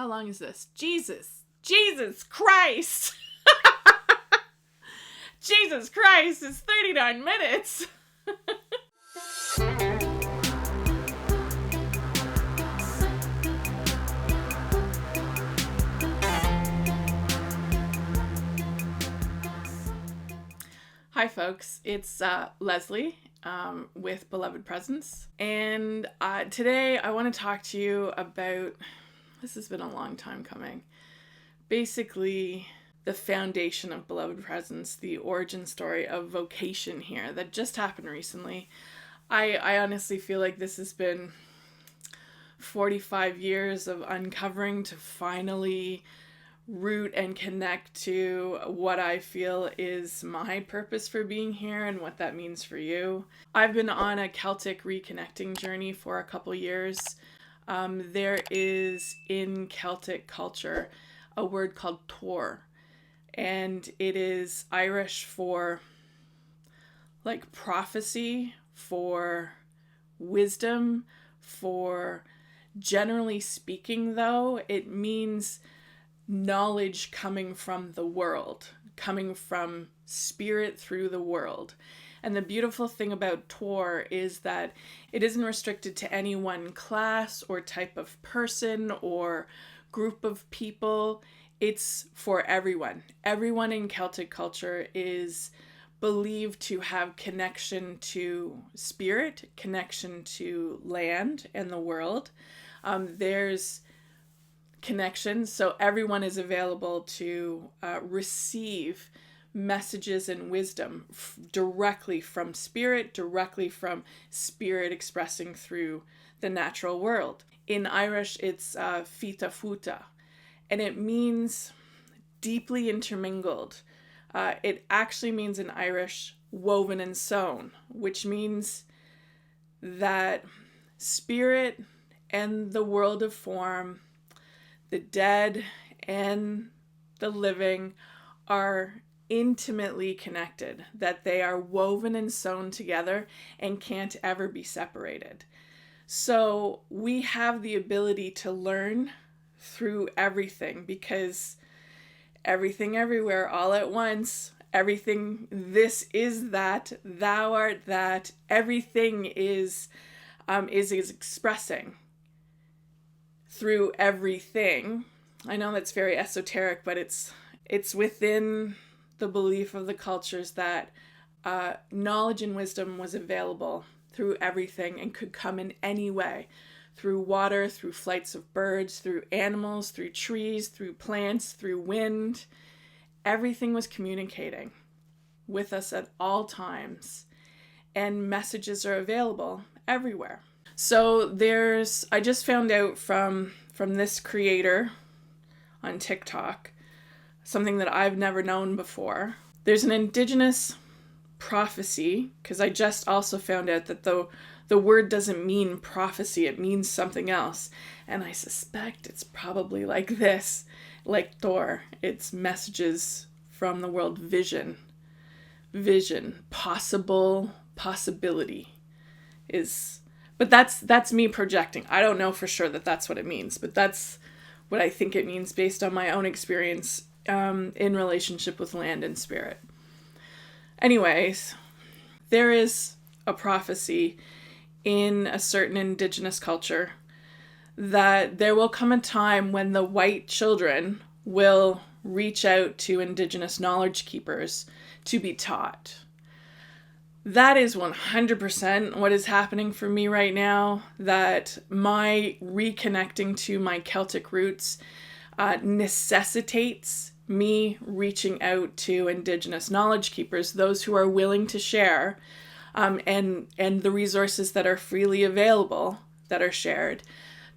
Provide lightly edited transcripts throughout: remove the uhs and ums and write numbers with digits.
How long is this? Jesus Christ! Jesus Christ, it's 39 minutes! Hi folks, it's Leslie with Beloved Presence, and today I want to talk to you about, this has been a long time coming, basically the foundation of Beloved Presence, the origin story of vocation here that just happened recently. I honestly feel like this has been 45 years of uncovering to finally root and connect to what I feel is my purpose for being here and what that means for you. I've been on a Celtic reconnecting journey for a couple years. There is in Celtic culture a word called tor, and it is Irish for like prophecy, for wisdom, for generally speaking though, it means knowledge coming from the world, coming from spirit through the world. And the beautiful thing about Tor is that it isn't restricted to any one class or type of person or group of people. It's for everyone. Everyone in Celtic culture is believed to have connection to spirit, connection to land and the world. There's connections, so everyone is available to receive messages and wisdom directly from spirit expressing through the natural world. In Irish, it's fita futa, and it means deeply intermingled. It actually means in Irish woven and sewn, which means that spirit and the world of form, the dead and the living, are intimately connected, that they are woven and sewn together and can't ever be separated. So we have the ability to learn through everything, because everything everywhere all at once, everything, this is that, thou art that, everything is expressing through everything. I know that's very esoteric, but it's within the belief of the cultures that knowledge and wisdom was available through everything and could come in any way, through water, through flights of birds, through animals, through trees, through plants, through wind. Everything was communicating with us at all times, and messages are available everywhere. So I just found out from this creator on TikTok, something that I've never known before. There's an indigenous prophecy, because I just also found out that the word doesn't mean prophecy, it means something else. And I suspect it's probably like this, like Thor. It's messages from the world, vision, possibility is... But that's me projecting. I don't know for sure that that's what it means, but that's what I think it means based on my own experience in relationship with land and spirit. Anyways, there is a prophecy in a certain indigenous culture that there will come a time when the white children will reach out to indigenous knowledge keepers to be taught. That is 100% what is happening for me right now, that my reconnecting to my Celtic roots necessitates me reaching out to indigenous knowledge keepers, those who are willing to share, and the resources that are freely available that are shared,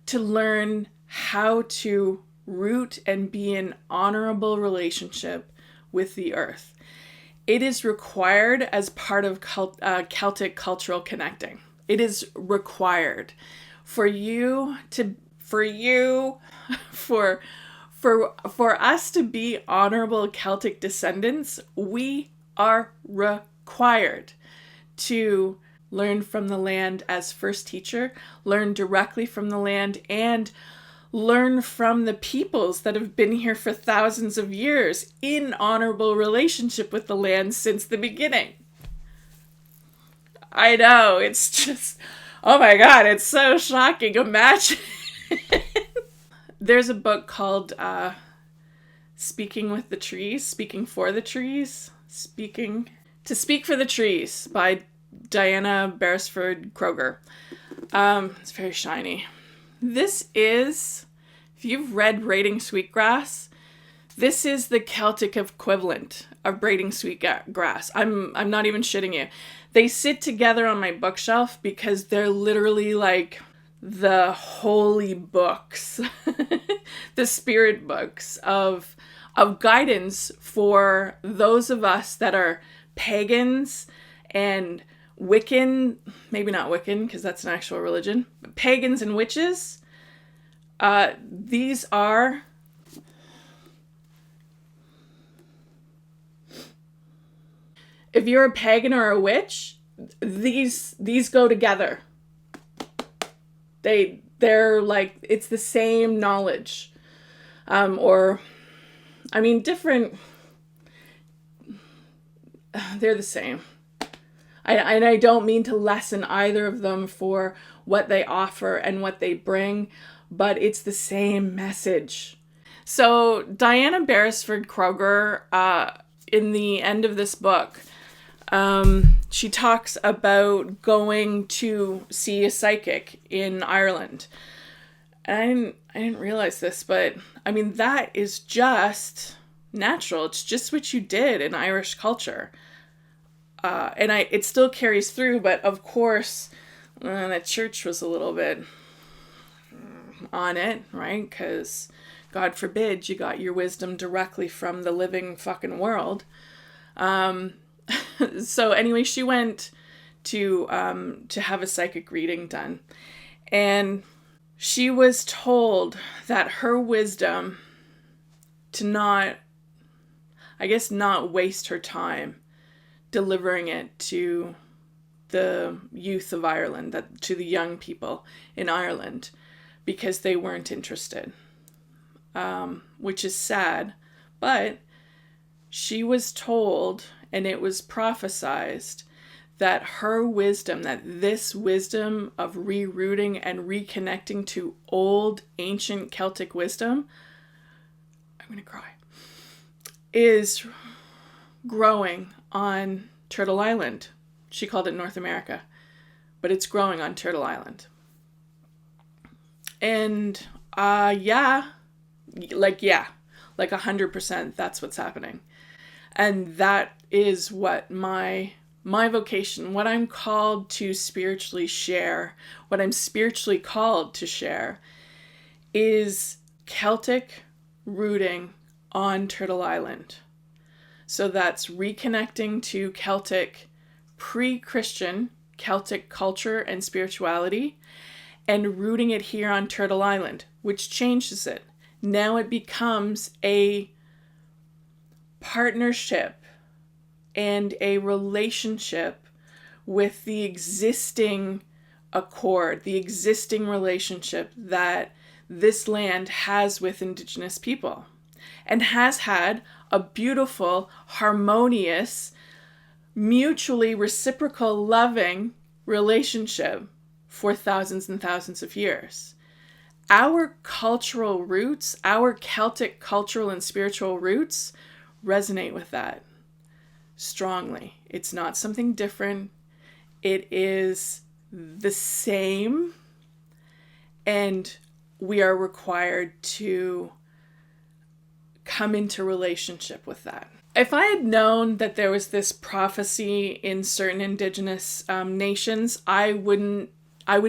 to learn how to root and be in honorable relationship with the earth. It is required as part of Celtic cultural connecting. It is required for us to be honorable Celtic descendants. We are required to learn from the land as first teacher, learn directly from the land, and learn from the peoples that have been here for thousands of years in honorable relationship with the land since the beginning. I know, it's just, oh my God, it's so shocking. Imagine. There's a book called Speaking with the Trees, Speaking for the Trees, To Speak for the Trees by Diana Beresford Kroger. It's very shiny. This is, if you've read Braiding Sweetgrass, this is the Celtic equivalent of Braiding Sweetgrass. I'm not even shitting you. They sit together on my bookshelf because they're literally like the holy books, the spirit books of guidance for those of us that are pagans and Wiccan, maybe not Wiccan because that's an actual religion, but pagans and witches. These are if you're a pagan or a witch, these go together. They're like, it's the same knowledge. Different. They're the same. I don't mean to lessen either of them for what they offer and what they bring, but it's the same message. So Diana Beresford Kroger, in the end of this book, she talks about going to see a psychic in Ireland. And I didn't realize this, but I mean, that is just natural. It's just what you did in Irish culture. It still carries through, but of course, the church was a little bit on it, right? Because God forbid you got your wisdom directly from the living fucking world. So anyway, she went to have a psychic reading done, and she was told that her wisdom to not waste her time delivering it to the youth of Ireland, to the young people in Ireland, because they weren't interested, which is sad. But she was told, and it was prophesized, that her wisdom, that this wisdom of rerouting and reconnecting to old, ancient Celtic wisdom, I'm going to cry, is growing on Turtle Island. She called it North America, but it's growing on Turtle Island. And like 100%, that's what's happening. And that is what my vocation, what I'm called to spiritually share, what I'm spiritually called to share, is Celtic rooting on Turtle Island. So that's reconnecting to Celtic, pre-Christian Celtic culture and spirituality, and rooting it here on Turtle Island, which changes it. Now it becomes a partnership and a relationship with the existing accord, the existing relationship that this land has with Indigenous people, and has had a beautiful, harmonious, mutually reciprocal, loving relationship for thousands and thousands of years. Our cultural roots, our Celtic cultural and spiritual roots resonate with that strongly. It's not something different. It is the same, and we are required to come into relationship with that. If I had known that there was this prophecy in certain Indigenous nations, I would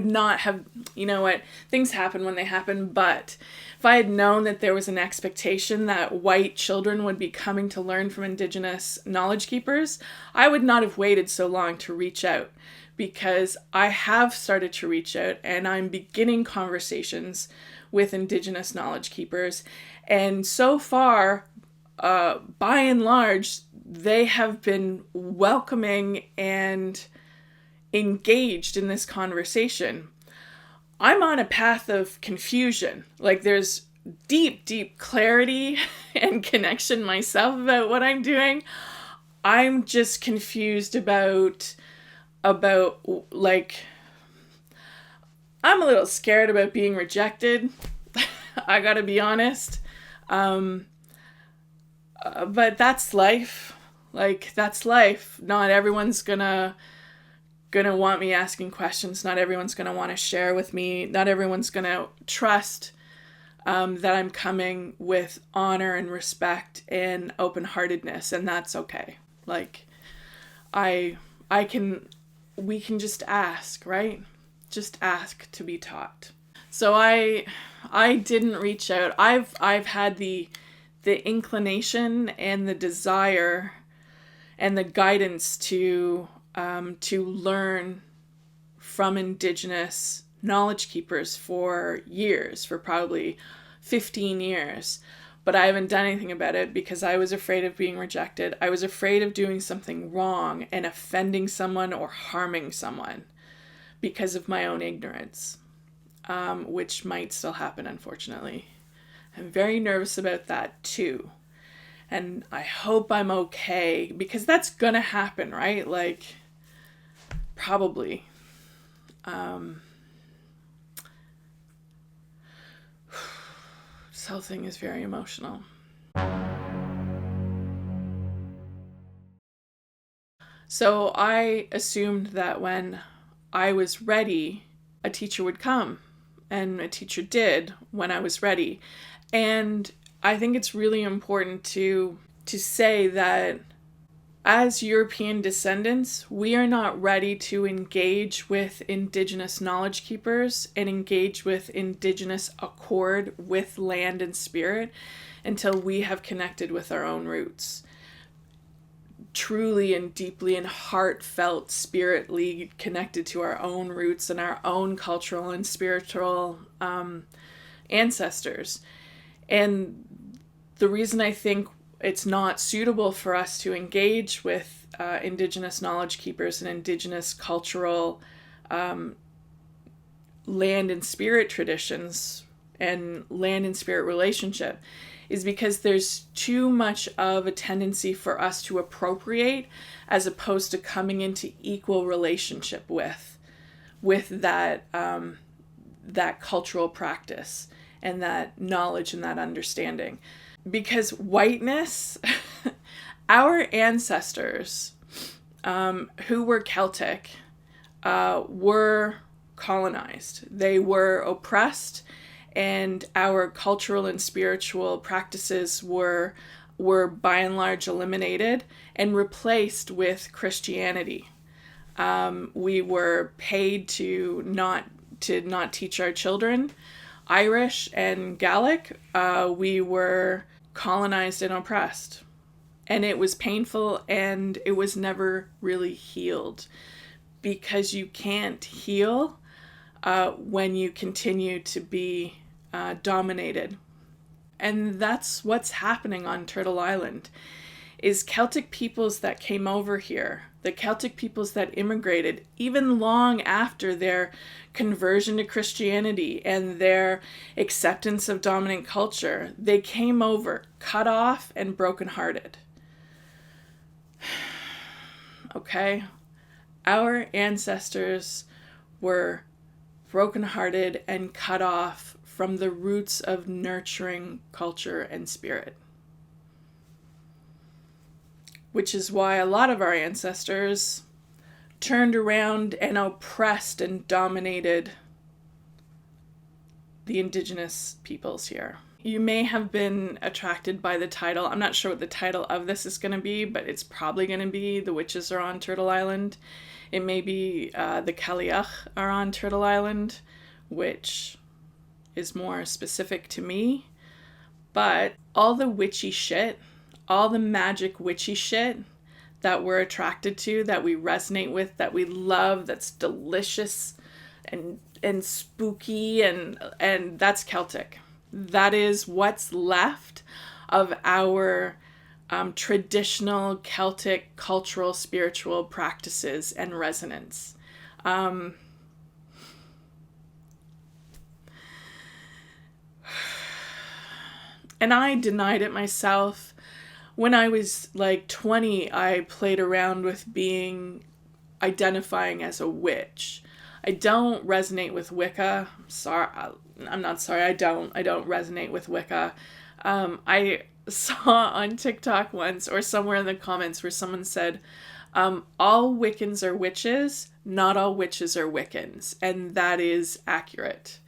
not have, you know what, things happen when they happen, but if I had known that there was an expectation that white children would be coming to learn from Indigenous knowledge keepers, I would not have waited so long to reach out, because I have started to reach out and I'm beginning conversations with Indigenous knowledge keepers. And so far, by and large, they have been welcoming and engaged in this conversation. I'm on a path of confusion. Like there's deep, deep clarity and connection myself about what I'm doing. I'm just confused about like, I'm a little scared about being rejected. I gotta be honest. But that's life. Like, that's life. Not everyone's gonna want me asking questions. Not everyone's gonna want to share with me. Not everyone's gonna trust that I'm coming with honor and respect and open-heartedness, and that's okay. Like, we can just ask, right? Just ask to be taught. So I didn't reach out. I've had the inclination and the desire and the guidance to learn from indigenous knowledge keepers for years, for probably 15 years. But I haven't done anything about it because I was afraid of being rejected. I was afraid of doing something wrong and offending someone or harming someone because of my own ignorance, which might still happen, unfortunately. I'm very nervous about that too. And I hope I'm okay, because that's gonna happen, right? Like, probably. This whole thing is very emotional. So I assumed that when I was ready, a teacher would come, and a teacher did when I was ready. And I think it's really important to say that as European descendants, we are not ready to engage with indigenous knowledge keepers and engage with indigenous accord with land and spirit until we have connected with our own roots. Truly and deeply and heartfelt, spiritly connected to our own roots and our own cultural and spiritual ancestors. And the reason I think it's not suitable for us to engage with indigenous knowledge keepers and indigenous cultural land and spirit traditions and land and spirit relationship is because there's too much of a tendency for us to appropriate as opposed to coming into equal relationship with that that cultural practice and that knowledge and that understanding. Because whiteness, our ancestors who were Celtic were colonized. They were oppressed, and our cultural and spiritual practices were by and large eliminated and replaced with Christianity. We were paid to not teach our children Irish and Gaelic. We were colonized and oppressed. And it was painful, and it was never really healed, because you can't heal when you continue to be dominated. And that's what's happening on Turtle Island, is Celtic peoples that came over here, the Celtic peoples that immigrated, even long after their conversion to Christianity and their acceptance of dominant culture, they came over cut off and brokenhearted. Okay? Our ancestors were brokenhearted and cut off from the roots of nurturing culture and spirit. Which is why a lot of our ancestors turned around and oppressed and dominated the indigenous peoples here. You may have been attracted by the title. I'm not sure what the title of this is going to be, but it's probably going to be The Witches Are on Turtle Island. It may be The Cailleach Are on Turtle Island, which is more specific to me. But all the witchy shit, all the magic witchy shit that we're attracted to, that we resonate with, that we love, that's delicious and spooky, and that's Celtic. That is what's left of our traditional Celtic cultural spiritual practices and resonance. And I denied it myself. When I was like 20, I played around with identifying as a witch. I don't resonate with Wicca. I'm not sorry. I don't resonate with Wicca. I saw on TikTok once or somewhere in the comments where someone said, all Wiccans are witches, not all witches are Wiccans. And that is accurate.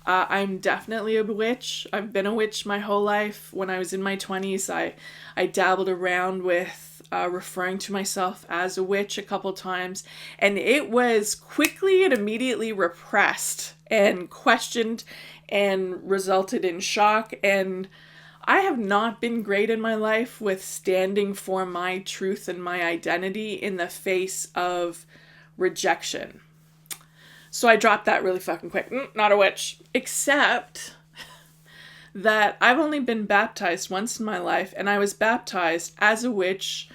I'm definitely a witch. I've been a witch my whole life. When I was in my 20s, I dabbled around with referring to myself as a witch a couple times, and it was quickly and immediately repressed and questioned and resulted in shock. And I have not been great in my life with standing for my truth and my identity in the face of rejection. So I dropped that really fucking quick. Not a witch. Except that I've only been baptized once in my life, and I was baptized as a witch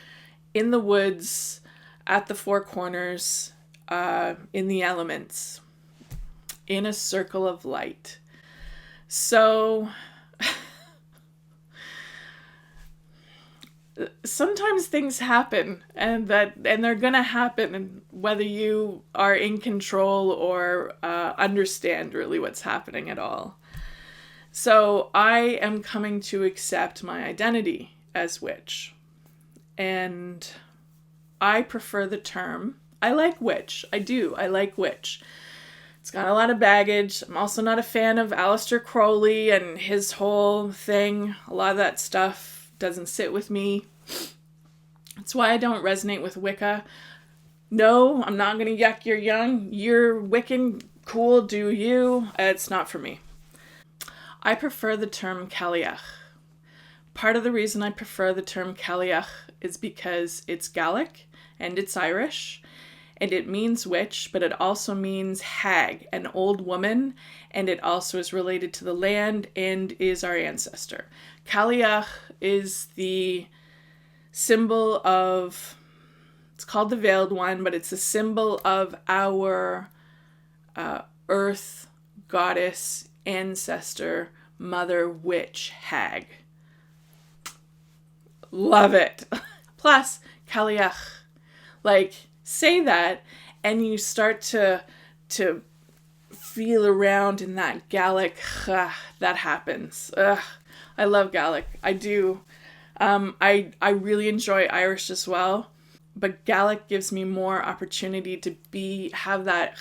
in the woods, at the Four Corners, in the elements, in a circle of light. So sometimes things happen, and they're gonna happen, whether you are in control or understand really what's happening at all. So I am coming to accept my identity as witch, and I prefer the term. I like witch. I do. I like witch. It's got a lot of baggage. I'm also not a fan of Aleister Crowley and his whole thing. A lot of that stuff doesn't sit with me. That's why I don't resonate with Wicca. No, I'm not going to yuck your young. You're Wiccan, cool, do you. It's not for me. I prefer the term Cailleach. Part of the reason I prefer the term Cailleach is because it's Gaelic and it's Irish, and it means witch, but it also means hag, an old woman, and it also is related to the land and is our ancestor. Cailleach is the symbol of, it's called the Veiled One, but it's a symbol of our earth goddess, ancestor, mother, witch, hag. Love it. Plus, Cailleach. Like, say that, and you start to feel around in that Gaelic, that happens. I love Gaelic. I do. I really enjoy Irish as well, but Gaelic gives me more opportunity to have that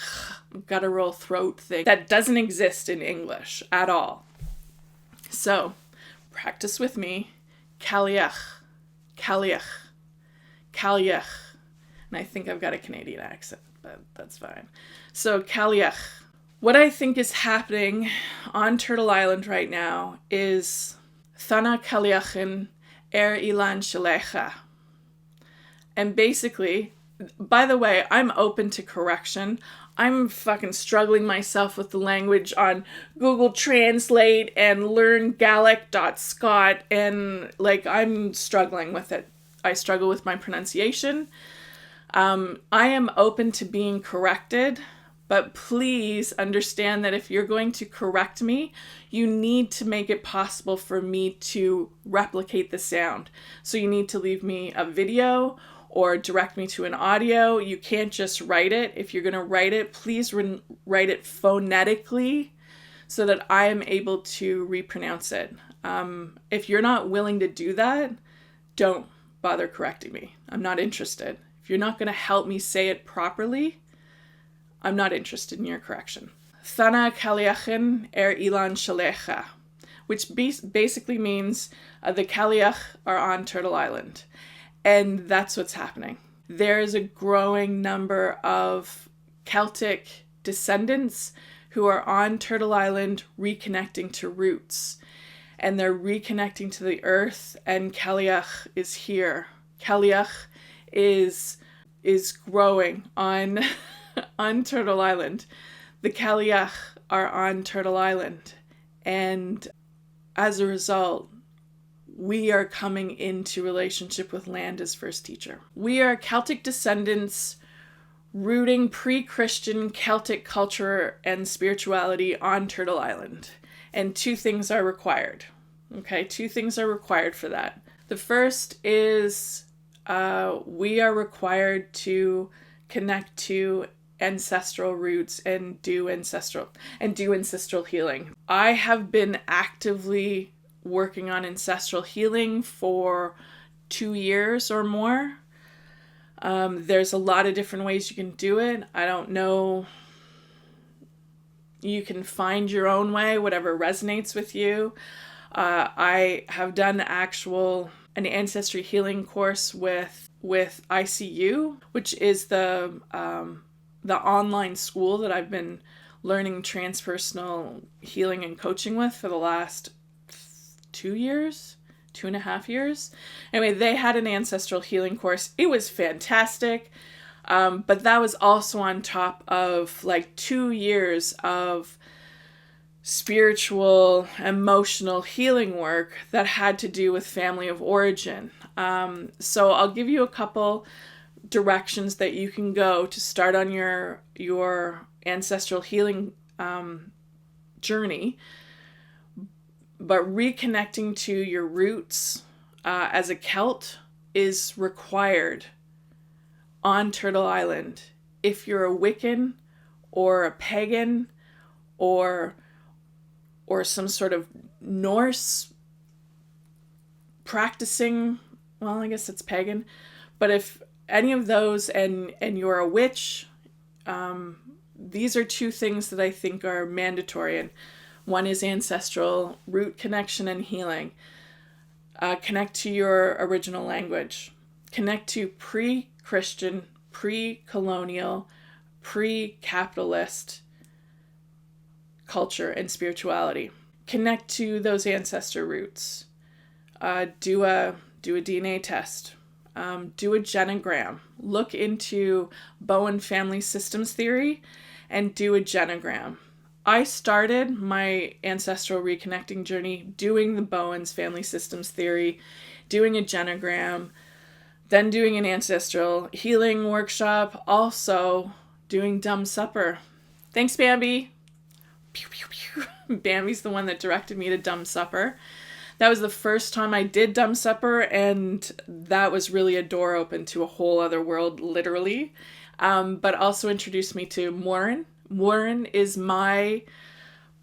guttural throat thing that doesn't exist in English at all. So, practice with me. Cailleach, Cailleach, Cailleach. And I think I've got a Canadian accent, but that's fine. So, Cailleach. What I think is happening on Turtle Island right now is Thana Cailleachin Ilan Shalecha. And basically, by the way, I'm open to correction. I'm fucking struggling myself with the language on Google Translate and learngaelic.scot, and I'm struggling with it. I struggle with my pronunciation. I am open to being corrected, but please understand that if you're going to correct me, you need to make it possible for me to replicate the sound. So you need to leave me a video or direct me to an audio. You can't just write it. If you're going to write it, please write it phonetically so that I am able to repronounce it. If you're not willing to do that, don't bother correcting me. I'm not interested. If you're not going to help me say it properly, I'm not interested in your correction. Thana Cailleachin Ilan Shalecha, which basically means the Cailleach are on Turtle Island. And that's what's happening. There is a growing number of Celtic descendants who are on Turtle Island reconnecting to roots. And they're reconnecting to the earth, and Cailleach is here. Cailleach is growing on on Turtle Island. The Cailleach are on Turtle Island, and as a result, we are coming into relationship with land as first teacher. We are Celtic descendants rooting pre-Christian Celtic culture and spirituality on Turtle Island, and two things are required. Okay, 2 things are required for that. The first is we are required to connect to ancestral roots and do ancestral healing. I have been actively working on ancestral healing for 2 years or more. There's a lot of different ways you can do it. I don't know. You can find your own way, whatever resonates with you. I have done an ancestry healing course with ICU, which is the online school that I've been learning transpersonal healing and coaching with for the last 2.5 years. Anyway, they had an ancestral healing course. It was fantastic. But that was also on top of like 2 years of spiritual, emotional healing work that had to do with family of origin. So I'll give you a couple directions that you can go to start on your ancestral healing journey. But reconnecting to your roots as a Celt is required on Turtle Island if you're a Wiccan or a pagan or some sort of Norse practicing, well, I guess it's pagan, but if any of those and you're a witch, these are 2 things that I think are mandatory. And one is ancestral root connection and healing. Connect to your original language. Connect to pre-Christian, pre-colonial, pre-capitalist culture and spirituality. Connect to those ancestor roots. Do a DNA test. Do a genogram. Look into Bowen family systems theory and do a genogram. I started my ancestral reconnecting journey doing the Bowen's family systems theory, doing a genogram, then doing an ancestral healing workshop, also doing Dumb Supper. Thanks, Bambi. Pew, pew, pew. Bambi's the one that directed me to Dumb Supper. That was the first time I did Dumb Supper, and that was really a door open to a whole other world, literally. But also introduced me to Warren. Warren is my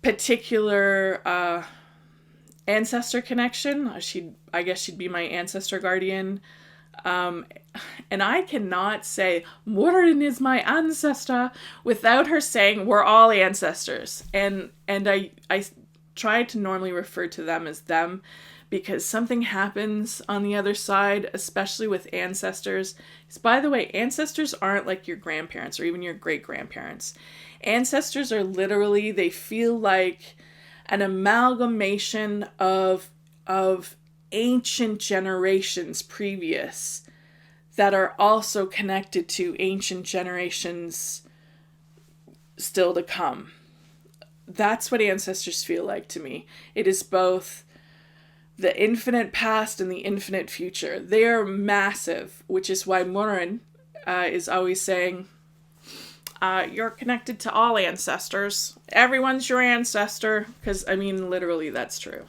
particular ancestor connection. I guess she'd be my ancestor guardian. And I cannot say Warren is my ancestor without her saying we're all ancestors. And I try to normally refer to them as them because something happens on the other side, especially with ancestors. By the way, ancestors aren't like your grandparents or even your great-grandparents. Ancestors are literally, they feel like an amalgamation of ancient generations previous that are also connected to ancient generations still to come. That's what ancestors feel like to me. It is both the infinite past and the infinite future. They are massive, which is why Moran is always saying, you're connected to all ancestors. Everyone's your ancestor. Because, I mean, literally, that's true.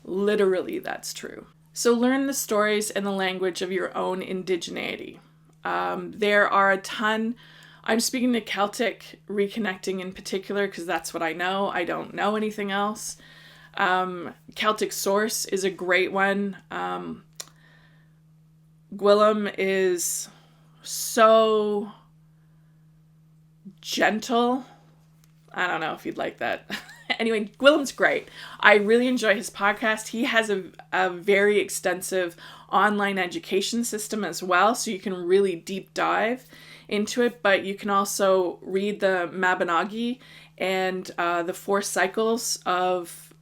Literally, that's true. So learn the stories and the language of your own indigeneity. There are a ton. I'm speaking to Celtic reconnecting in particular because that's what I know. I don't know anything else. Celtic Source is a great one. Gwillem is so gentle. I don't know if you'd like that. Anyway, Gwillem's great. I really enjoy his podcast. He has a very extensive online education system as well, so you can really deep dive into it, but you can also read the Mabinogi and the 4 cycles of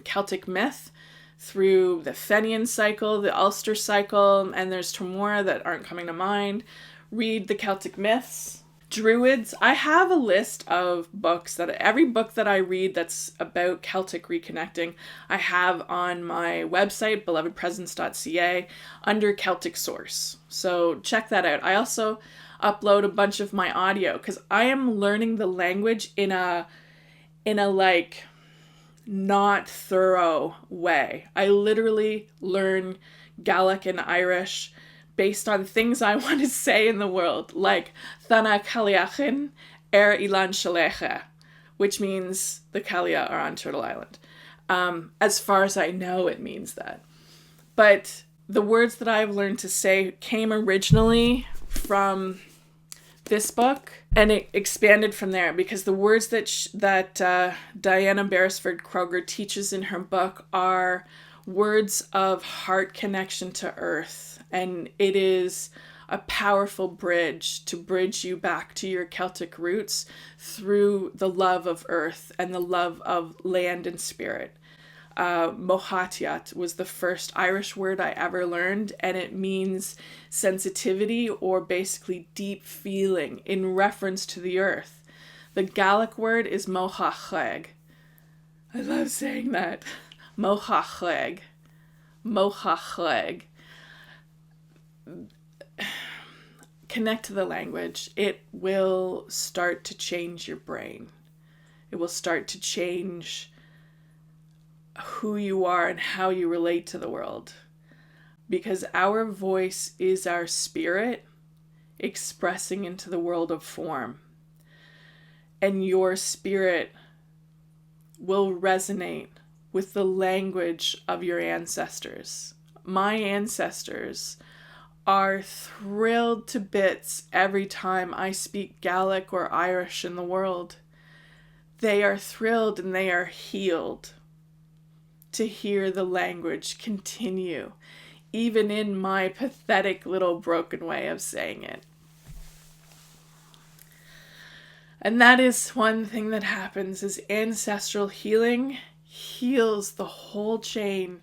Celtic myth through the Fenian cycle, the Ulster cycle, and there's 2 more that aren't coming to mind. Read the Celtic myths. Druids. I have a list of books that every book that I read that's about Celtic reconnecting, I have on my website, belovedpresence.ca, under Celtic Source. So check that out. I also upload a bunch of my audio because I am learning the language in a like not thorough way. I literally learn Gaelic and Irish based on things I want to say in the world, like Thana Caliachin Ilan Shalecha, which means the Calia are on Turtle Island. As far as I know, it means that. But the words that I've learned to say came originally from this book, and it expanded from there, because the words that Diana Beresford Kroger teaches in her book are words of heart connection to earth, and it is a powerful bridge to bridge you back to your Celtic roots through the love of earth and the love of land and spirit. Mohatiat was the first Irish word I ever learned, and it means sensitivity or basically deep feeling in reference to the earth. The Gaelic word is mochachleg. I love saying that. Mochachleg. Mochachleg. Connect to the language. It will start to change your brain. It will start to change who you are and how you relate to the world. Because our voice is our spirit expressing into the world of form. And your spirit will resonate with the language of your ancestors. My ancestors are thrilled to bits every time I speak Gaelic or Irish in the world. They are thrilled and they are healed to hear the language continue, even in my pathetic little broken way of saying it. And that is one thing that happens, is ancestral healing heals the whole chain.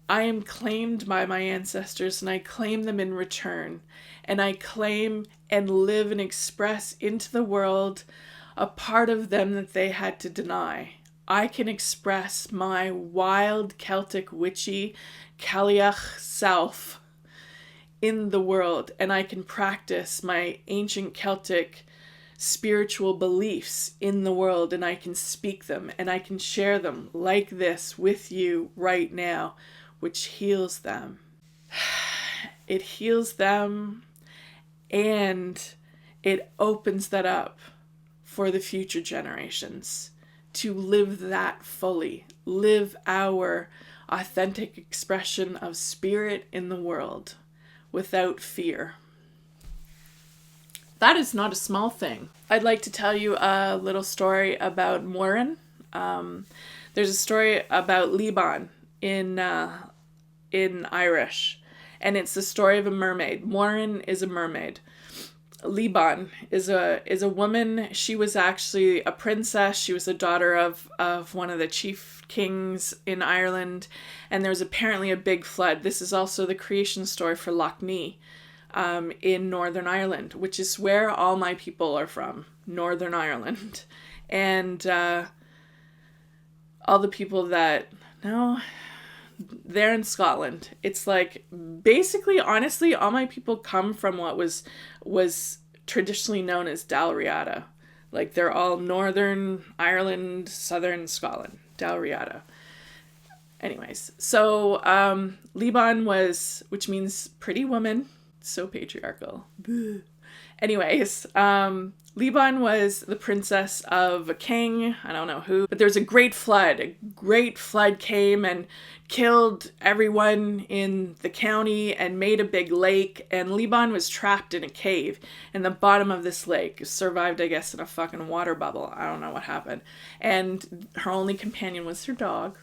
I am claimed by my ancestors, and I claim them in return, and I claim and live and express into the world a part of them that they had to deny. I can express my wild Celtic witchy Cailleach self in the world, and I can practice my ancient Celtic spiritual beliefs in the world, and I can speak them and I can share them like this with you right now, which heals them. It heals them, and it opens that up for the future generations to live that fully, live our authentic expression of spirit in the world without fear. That is not a small thing. I'd like to tell you a little story about Moran. There's a story about Liban in Irish, and it's the story of a mermaid. Moran is a mermaid. Liban is a woman. She was actually a princess. She was the daughter of one of the chief kings in Ireland, and there was apparently a big flood. This is also the creation story for Loch Ness in Northern Ireland, which is where all my people are from, Northern Ireland. And all the people that, no, they're in Scotland. It's like, basically, honestly, all my people come from what was traditionally known as Dalriada. Like, they're all Northern Ireland, Southern Scotland, Dalriada. Anyways, so Liban was, which means pretty woman, so patriarchal. Anyways, Liban was the princess of a king, I don't know who, but there was a great flood. A great flood came and killed everyone in the county and made a big lake, and Liban was trapped in a cave in the bottom of this lake. Survived, I guess, in a fucking water bubble. I don't know what happened. And her only companion was her dog.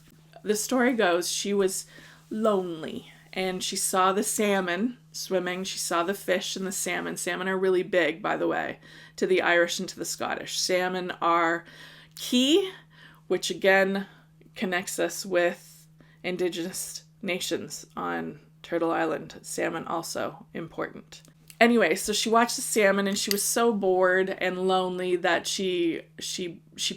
The story goes she was lonely, and she saw the salmon swimming. She saw the fish and the salmon. Salmon are really big, by the way, to the Irish and to the Scottish. Salmon are key, which again connects us with indigenous nations on Turtle Island. Salmon also important. Anyway, so she watched the salmon, and she was so bored and lonely that she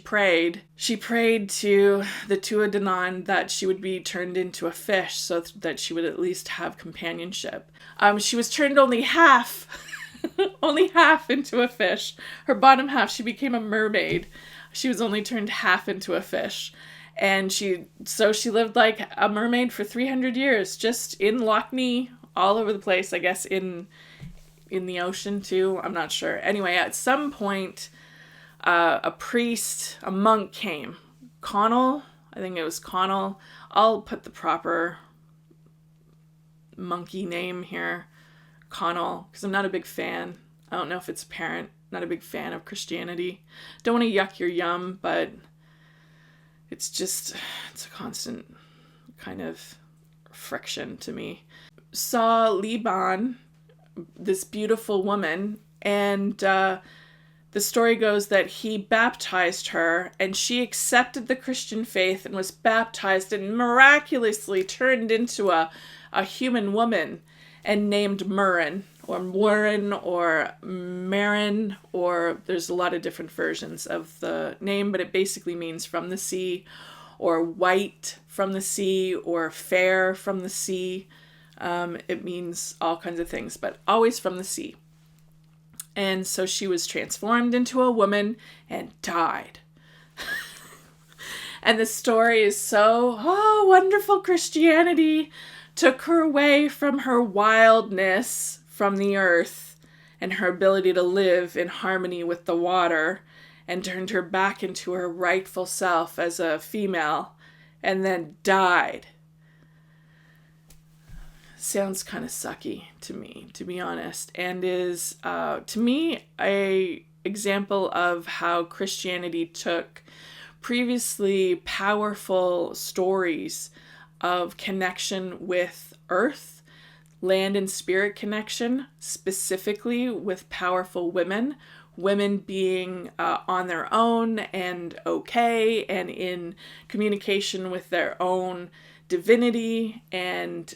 prayed. She prayed to the Tua Danann that she would be turned into a fish so that she would at least have companionship. She was turned only half into a fish. Her bottom half, she became a mermaid. she was only turned half into a fish. And she lived like a mermaid for 300 years, just in Loch Ness, all over the place, I guess in the ocean too. I'm not sure. Anyway, at some point, a monk came. Connell, I think it was Connell. I'll put the proper monkey name here. Connell, because I'm not a big fan. I don't know if it's apparent. Not a big fan of Christianity. Don't want to yuck your yum, but it's a constant kind of friction to me. Saw Liban, this beautiful woman, and the story goes that he baptized her, and she accepted the Christian faith and was baptized and miraculously turned into a human woman and named Murin or Warren or Marin, or there's a lot of different versions of the name, but it basically means from the sea or white from the sea or fair from the sea. It means all kinds of things, but always from the sea. And so she was transformed into a woman and died. And the story is so, wonderful. Christianity took her away from her wildness from the earth and her ability to live in harmony with the water, and turned her back into her rightful self as a female, and then died. Sounds kind of sucky to me, to be honest, and is, to me, a example of how Christianity took previously powerful stories of connection with earth, land and spirit connection, specifically with powerful women being on their own and okay and in communication with their own divinity and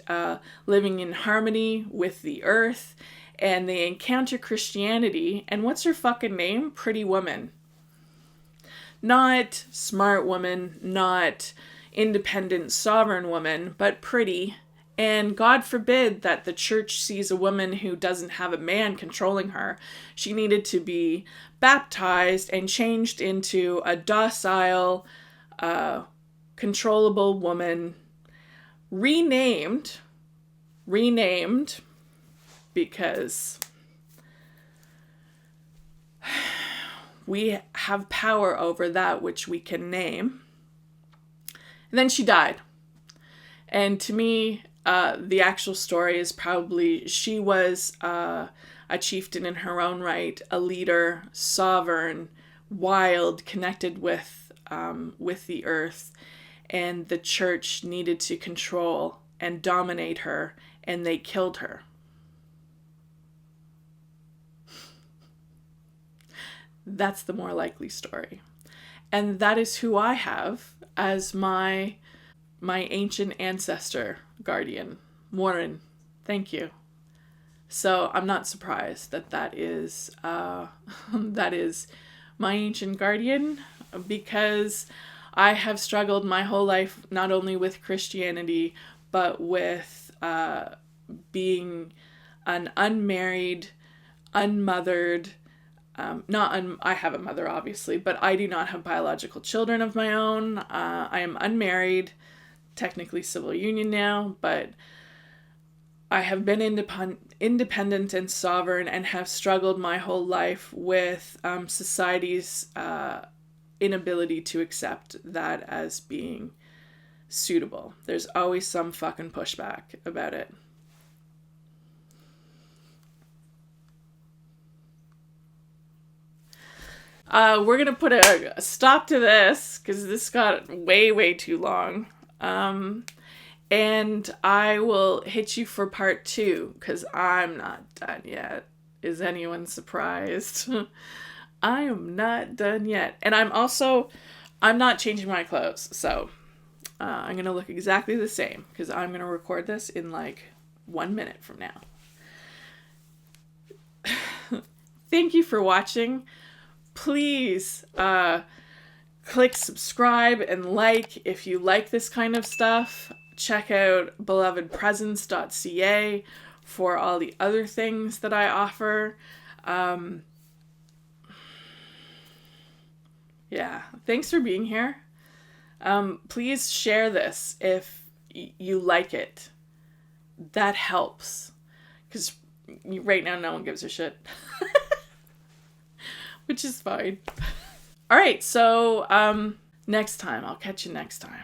living in harmony with the earth. And they encounter Christianity, and what's her fucking name? Pretty woman. Not smart woman, not independent sovereign woman, but pretty. And God forbid that the church sees a woman who doesn't have a man controlling her. She needed to be baptized and changed into a docile, controllable woman, renamed, because we have power over that which we can name. And then she died. And to me, the actual story is probably she was a chieftain in her own right, a leader, sovereign, wild, connected with the earth, and the church needed to control and dominate her, and they killed her. That's the more likely story. And that is who I have as my ancient ancestor guardian, Warren. Thank you. So I'm not surprised that is that is my ancient guardian, because I have struggled my whole life not only with Christianity but with being an unmarried, unmothered. I have a mother, obviously, but I do not have biological children of my own. I am unmarried, technically civil union now, but I have been independent and sovereign, and have struggled my whole life with society's inability to accept that as being suitable. There's always some fucking pushback about it. We're going to put a stop to this because this got way, way too long. And I will hit you for part 2 because I'm not done yet. Is anyone surprised? I am not done yet. And I'm not changing my clothes. So I'm going to look exactly the same because I'm going to record this in like 1 minute from now. Thank you for watching. Please click subscribe and like if you like this kind of stuff. Check out belovedpresence.ca for all the other things that I offer. Yeah. Thanks for being here. Please share this if you like it. That helps. Because right now no one gives a shit. Which is fine. All right, so next time. I'll catch you next time.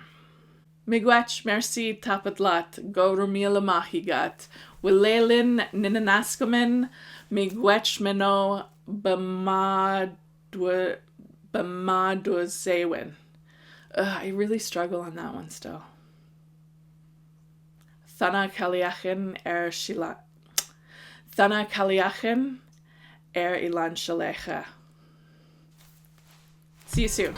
Miigwech merci tapatlat gorumila mahigat wilelin ninanaskamin miigwech meno bamadwazewin. I really struggle on that one still. Thana kaliachin shila. Thana kaliachin ilan shalecha. See you soon.